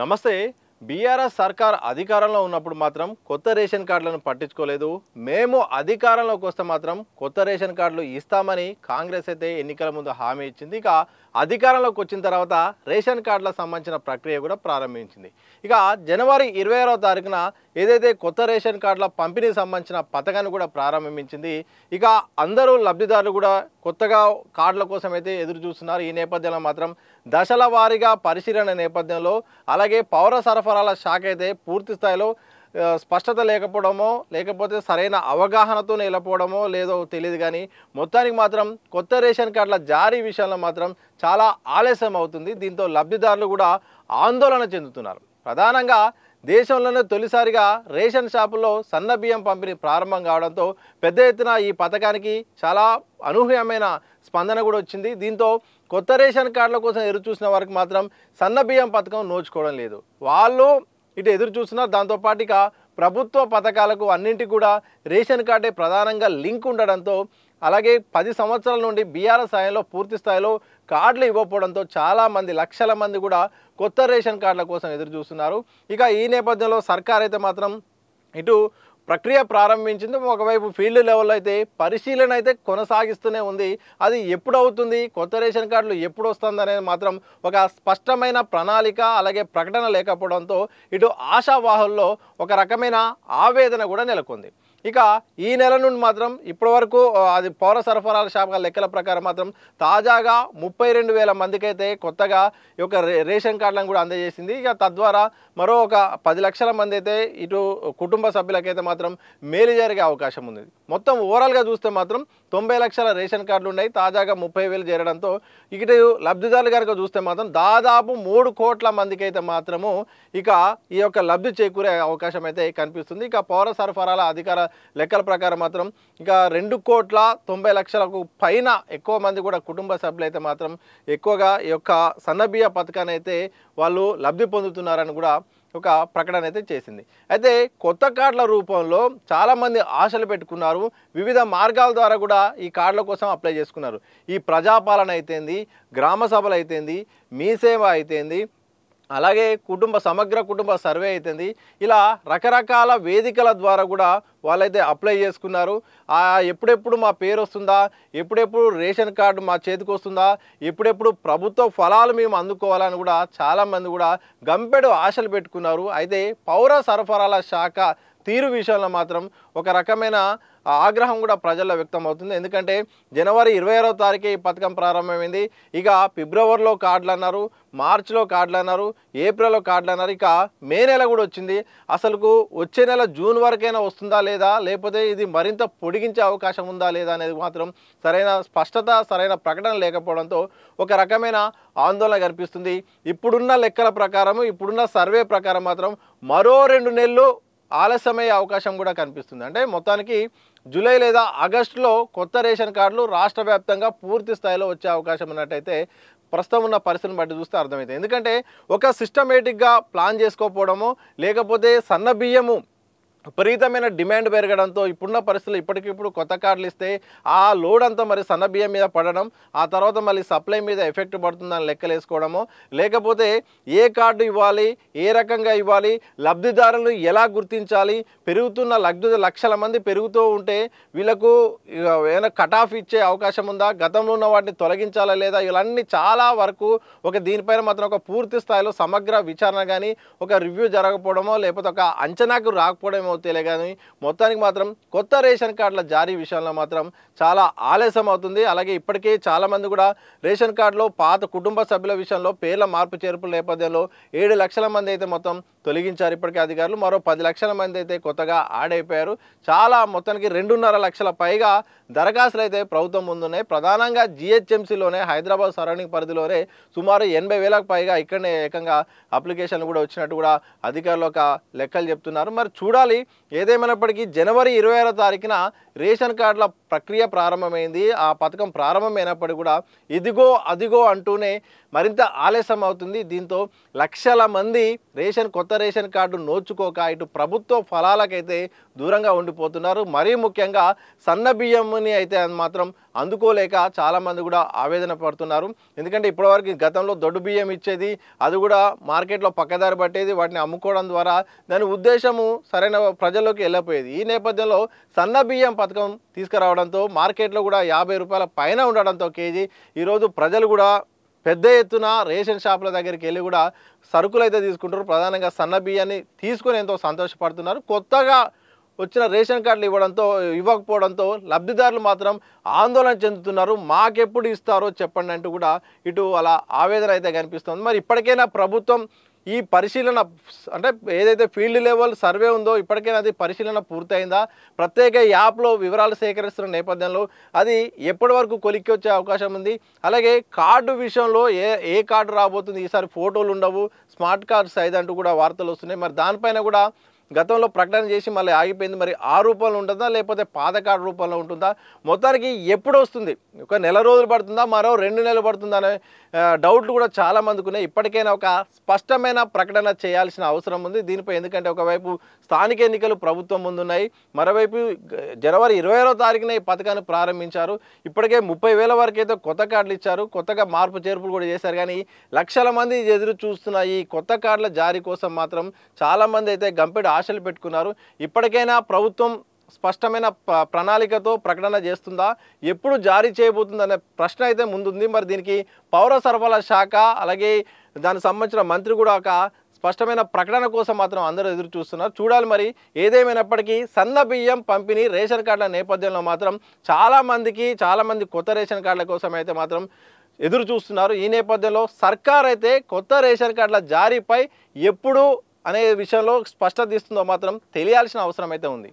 నమస్తే. బీఆర్ఎస్ సర్కార్ అధికారంలో ఉన్నప్పుడు మాత్రం కొత్త రేషన్ కార్డులను పట్టించుకోలేదు. మేము అధికారంలోకి వస్తే మాత్రం కొత్త రేషన్ కార్డులు ఇస్తామని కాంగ్రెస్ అయితే ఎన్నికల ముందు హామీ ఇచ్చింది. ఇక అధికారంలోకి వచ్చిన తర్వాత రేషన్ కార్డులకు సంబంధించిన ప్రక్రియ కూడా ప్రారంభించింది. ఇక జనవరి 26వ తారీఖున ఏదైతే కొత్త రేషన్ కార్డుల పంపిణీకి సంబంధించిన పథకాన్ని కూడా ప్రారంభించింది. ఇక అందరూ లబ్ధిదారులు కూడా కొత్తగా కార్డుల కోసం అయితే ఎదురు చూస్తున్నారు. ఈ నేపథ్యంలో మాత్రం దశల వారీగా పరిశీలన నేపథ్యంలో అలాగే పౌర సరఫరాల శాఖ అయితే పూర్తి స్థాయిలో స్పష్టత లేకపోవడమో లేకపోతే సరైన అవగాహనతో నిలపోవడమో లేదో తెలియదు, కానీ మొత్తానికి మాత్రం కొత్త రేషన్ కార్డుల జారీ విషయంలో మాత్రం చాలా ఆలస్యం అవుతుంది. దీంతో లబ్ధిదారులు కూడా ఆందోళన చెందుతున్నారు. ప్రధానంగా దేశంలోనే తొలిసారిగా రేషన్ షాపుల్లో సన్న బియ్యం పంపిణీ ప్రారంభం కావడంతో పెద్ద ఎత్తున ఈ పథకానికి చాలా అనూహ్యమైన స్పందన కూడా వచ్చింది. దీంతో కొత్త రేషన్ కార్డుల కోసం ఎదురు చూసిన వారికి మాత్రం సన్న బియ్యం పథకం నోచుకోవడం లేదు. వాళ్ళు ఇటు ఎదురు చూస్తున్నారు. దాంతోపాటు ఇక ప్రభుత్వ పథకాలకు అన్నింటికి కూడా రేషన్ కార్డే ప్రధానంగా లింక్ ఉండడంతో అలాగే 10 సంవత్సరాల నుండి బీఆర్ఎస్ స్థాయిలో పూర్తి స్థాయిలో కార్డులు ఇవ్వకపోవడంతో చాలామంది లక్షల మంది కూడా కొత్త రేషన్ కార్డుల కోసం ఎదురు చూస్తున్నారు. ఇక ఈ నేపథ్యంలో సర్కార్ అయితే మాత్రం ఇటు ప్రక్రియ ప్రారంభించింది. ఒకవైపు ఫీల్డ్ లెవెల్లో అయితే పరిశీలన అయితే కొనసాగిస్తూనే ఉంది. అది ఎప్పుడు అవుతుంది, కొత్త రేషన్ కార్డులు ఎప్పుడు వస్తుంది అనేది మాత్రం ఒక స్పష్టమైన ప్రణాళిక అలాగే ప్రకటన లేకపోవడంతో ఇటు ఆశావాహుల్లో ఒక రకమైన ఆవేదన కూడా నెలకొంది. ఇక ఈ నెల నుండి మాత్రం ఇప్పటి వరకు అది పౌర సరఫరాల శాఖ లెక్కల ప్రకారం మాత్రం తాజాగా 32,000 మందికి అయితే కొత్తగా ఈ యొక్క రేషన్ కార్డులను కూడా అందజేసింది. ఇక తద్వారా మరో ఒక 10 లక్షల మంది అయితే ఇటు కుటుంబ సభ్యులకైతే మాత్రం మేలు జరిగే అవకాశం ఉంది. మొత్తం ఓవరాల్గా చూస్తే మాత్రం 90 లక్షల రేషన్ కార్డులు ఉన్నాయి. తాజాగా 30,000 చేరడంతో ఇటు లబ్ధిదారులు కనుక చూస్తే మాత్రం దాదాపు 3 కోట్ల మందికి అయితే మాత్రము ఇక ఈ యొక్క లబ్ధి చేకూరే అవకాశం అయితే కనిపిస్తుంది. ఇక పౌర సరఫరాల అధికార లెక్కల ప్రకారం మాత్రం ఇక 2,90,00,000కు పైన ఎక్కువ మంది కూడా కుటుంబ సభ్యులు అయితే మాత్రం ఎక్కువగా ఈ యొక్క సన్నబియ్య పథకాన్ని అయితే వాళ్ళు లబ్ధి పొందుతున్నారని కూడా ఒక ప్రకటన అయితే చేసింది. అయితే కొత్త కార్డుల రూపంలో చాలామంది ఆశలు పెట్టుకున్నారు. వివిధ మార్గాల ద్వారా కూడా ఈ కార్డుల కోసం అప్లై చేసుకున్నారు. ఈ ప్రజాపాలన అయితేంది, గ్రామ సభలు అయితేంది, మీ సేవ అయితేంది, అలాగే సమగ్ర కుటుంబ సర్వే అయితేంది, ఇలా రకరకాల వేదికల ద్వారా కూడా వాళ్ళైతే అప్లై చేసుకున్నారు. ఎప్పుడెప్పుడు మా పేరు వస్తుందా, ఎప్పుడెప్పుడు రేషన్ కార్డు మా చేతికి వస్తుందా, ఎప్పుడెప్పుడు ప్రభుత్వ ఫలాలు మేము అందుకోవాలని కూడా చాలామంది కూడా గంపెడు ఆశలు పెట్టుకున్నారు. అయితే పౌర సరఫరాల శాఖ తీరు విషయంలో మాత్రం ఒక రకమైన ఆగ్రహం కూడా ప్రజల్లో వ్యక్తం అవుతుంది. ఎందుకంటే జనవరి 26వ తారీఖే ఈ పథకం ప్రారంభమైంది. ఇక ఫిబ్రవరిలో కార్డులు అన్నారు, మార్చిలో కార్డులు అన్నారు, ఏప్రిల్లో కార్డులు అన్నారు, ఇక మే నెల కూడా వచ్చింది. అసలుకు వచ్చే నెల జూన్ వరకైనా వస్తుందా లేదా, లేకపోతే ఇది మరింత పొడిగించే అవకాశం ఉందా లేదా అనేది మాత్రం సరైన స్పష్టత సరైన ప్రకటన లేకపోవడంతో ఒక రకమైన ఆందోళన కనిపిస్తుంది. ఇప్పుడున్న లెక్కల ప్రకారం ఇప్పుడున్న సర్వే ప్రకారం మాత్రం మరో 2 నెలలు ఆలస్యమయ్యే అవకాశం కూడా కనిపిస్తుంది. అంటే మొత్తానికి జూలై లేదా ఆగస్టులో కొత్త రేషన్ కార్డులు రాష్ట్ర వ్యాప్తంగా పూర్తి స్థాయిలో వచ్చే అవకాశం ఉన్నట్టయితే ప్రస్తుతం ఉన్న పరిస్థితిని బట్టి చూస్తే అర్థమవుతుంది. ఎందుకంటే ఒక సిస్టమేటిక్గా ప్లాన్ చేసుకోకపోవడము లేకపోతే సన్న బియ్యము విపరీతమైన డిమాండ్ పెరగడంతో ఇప్పుడున్న పరిస్థితులు ఇప్పటికిప్పుడు కొత్త కార్డులు ఇస్తే ఆ లోడ్ అంతా మరి సన్న బియ్యం మీద పడడం, ఆ తర్వాత మళ్ళీ సప్లై మీద ఎఫెక్ట్ పడుతుందని లెక్కలు వేసుకోవడము, లేకపోతే ఏ కార్డు ఇవ్వాలి, ఏ రకంగా ఇవ్వాలి, లబ్ధిదారులను ఎలా గుర్తించాలి, పెరుగుతున్న లక్షల మంది పెరుగుతూ ఉంటే వీళ్ళకు ఏమైనా కట్ ఆఫ్ ఇచ్చే అవకాశం ఉందా, గతంలో ఉన్న వాటిని తొలగించాలా లేదా, ఇవన్నీ చాలా వరకు దీనిపైన మాత్రం ఒక పూర్తి స్థాయిలో సమగ్ర విచారణ కానీ ఒక రివ్యూ జరగకపోవడమో లేకపోతే ఒక అంచనాకు రాకపోవడమో తెలియ, కానీ మొత్తానికి మాత్రం కొత్త రేషన్ కార్డుల జారీ విషయంలో మాత్రం చాలా ఆలస్యం అవుతుంది. అలాగే ఇప్పటికే చాలామంది కూడా రేషన్ కార్డులో పాత కుటుంబ సభ్యుల విషయంలో పేర్ల మార్పు చేర్పుల నేపథ్యంలో 7 లక్షల మంది అయితే మొత్తం తొలగించారు ఇప్పటికే అధికారులు. మరో 10 లక్షల మంది అయితే కొత్తగా యాడ్ అయిపోయారు. చాలా మొత్తానికి 2.5 లక్షల పైగా దరఖాస్తులు అయితే ప్రభుత్వం ముందున్నాయి. ప్రధానంగా జిహెచ్ఎంసీలోనే హైదరాబాద్ సరౌండింగ్ పరిధిలోనే సుమారు 80,000కు పైగా ఇక్కడనే ఏకంగా అప్లికేషన్లు కూడా వచ్చినట్టు కూడా అధికారులు ఒక లెక్కలు చెప్తున్నారు. మరి చూడాలి. ఏదేమైనప్పటికీ జనవరి 26వ తారీఖున రేషన్ కార్డుల ప్రక్రియ ప్రారంభమైంది. ఆ పథకం ప్రారంభమైనప్పటికీ కూడా ఇదిగో అదిగో అంటూనే మరింత ఆలస్యం అవుతుంది. దీంతో లక్షల మంది కొత్త రేషన్ కార్డు నోచుకోక ఇటు ప్రభుత్వ ఫలాలకైతే దూరంగా ఉండిపోతున్నారు. మరీ ముఖ్యంగా సన్న బియ్యంని అయితే మాత్రం అందుకోలేక చాలామంది కూడా ఆవేదన పడుతున్నారు. ఎందుకంటే ఇప్పటివరకు గతంలో దొడ్డు బియ్యం ఇచ్చేది, అది కూడా మార్కెట్లో పక్కదారి పట్టేది, వాటిని అమ్ముకోవడం ద్వారా దాని ఉద్దేశము సరైన ప్రజల్లోకి వెళ్ళిపోయేది. ఈ నేపథ్యంలో సన్న బియ్యం పథకం తీసుకురావడంతో మార్కెట్లో కూడా 50 రూపాయల పైన ఉండడంతో కేజీ ఈరోజు ప్రజలు కూడా పెద్ద ఎత్తున రేషన్ షాపుల దగ్గరికి వెళ్ళి కూడా సరుకులు అయితే తీసుకుంటారు. ప్రధానంగా సన్న బియ్యాన్ని తీసుకొని ఎంతో సంతోషపడుతున్నారు. కొత్తగా వచ్చిన రేషన్ కార్డులు ఇవ్వకపోవడంతో లబ్ధిదారులు మాత్రం ఆందోళన చెందుతున్నారు. మాకెప్పుడు ఇస్తారో చెప్పండి అంటూ కూడా ఇటు అలా ఆవేదన అయితే కనిపిస్తుంది. మరి ఇప్పటికైనా ప్రభుత్వం ఈ పరిశీలన అంటే ఏదైతే ఫీల్డ్ లెవెల్ సర్వే ఉందో ఇప్పటికైనా అది పరిశీలన పూర్తయిందా, ప్రత్యేక యాప్లో వివరాలు సేకరిస్తున్న నేపథ్యంలో అది ఎప్పటి వరకు కొలిక్కి వచ్చే అవకాశం ఉంది, అలాగే కార్డు విషయంలో ఏ కార్డు రాబోతుంది, ఈసారి ఫోటోలు ఉండవు, స్మార్ట్ కార్డ్ సైజ్ అంటూ కూడా వార్తలు వస్తున్నాయి. మరి దానిపైన కూడా గతంలో ప్రకటన చేసి మళ్ళీ ఆగిపోయింది. మరి ఆ రూపంలో ఉంటుందా లేకపోతే పాత కార్డు రూపంలో ఉంటుందా, మొత్తానికి ఎప్పుడు వస్తుంది, ఒక నెల రోజులు పడుతుందా మరో 2 నెలలు పడుతుందా అనే డౌట్లు కూడా చాలామందికి ఉన్నాయి. ఇప్పటికైనా ఒక స్పష్టమైన ప్రకటన చేయాల్సిన అవసరం ఉంది దీనిపై. ఎందుకంటే ఒకవైపు స్థానిక ఎన్నికలు ప్రభుత్వం ముందున్నాయి, మరోవైపు జనవరి 20వ తారీఖున ఈ పథకాన్ని ప్రారంభించారు. ఇప్పటికే 30,000 వరకు అయితే కొత్త కార్డులు ఇచ్చారు, కొత్తగా మార్పు చేర్పులు కూడా చేశారు. కానీ లక్షల మంది ఎదురు చూస్తున్న ఈ కొత్త కార్డుల జారీ కోసం మాత్రం చాలామంది అయితే గంపెడు ఆశలు పెట్టుకున్నారు. ఇప్పటికైనా ప్రభుత్వం స్పష్టమైన ప్రణాళికతో ప్రకటన చేస్తుందా, ఎప్పుడు జారీ చేయబోతుందనే ప్రశ్న అయితే ముందుంది. మరి దీనికి పౌర సరఫరాల శాఖ అలాగే దానికి సంబంధించిన మంత్రి కూడా ఒక స్పష్టమైన ప్రకటన కోసం మాత్రం అందరూ ఎదురు చూస్తున్నారు. చూడాలి మరి. ఏదేమైనప్పటికీ సన్న బియ్యం పంపిణీ రేషన్ కార్డుల నేపథ్యంలో మాత్రం చాలామంది కొత్త రేషన్ కార్డుల కోసం అయితే మాత్రం ఎదురు చూస్తున్నారు. ఈ నేపథ్యంలో సర్కార్ అయితే కొత్త రేషన్ కార్డుల జారీపై ఎప్పుడు అనే విషయంలో స్పష్టత ఇస్తుందో మాత్రం తెలియాల్సిన అవసరం అయితే ఉంది.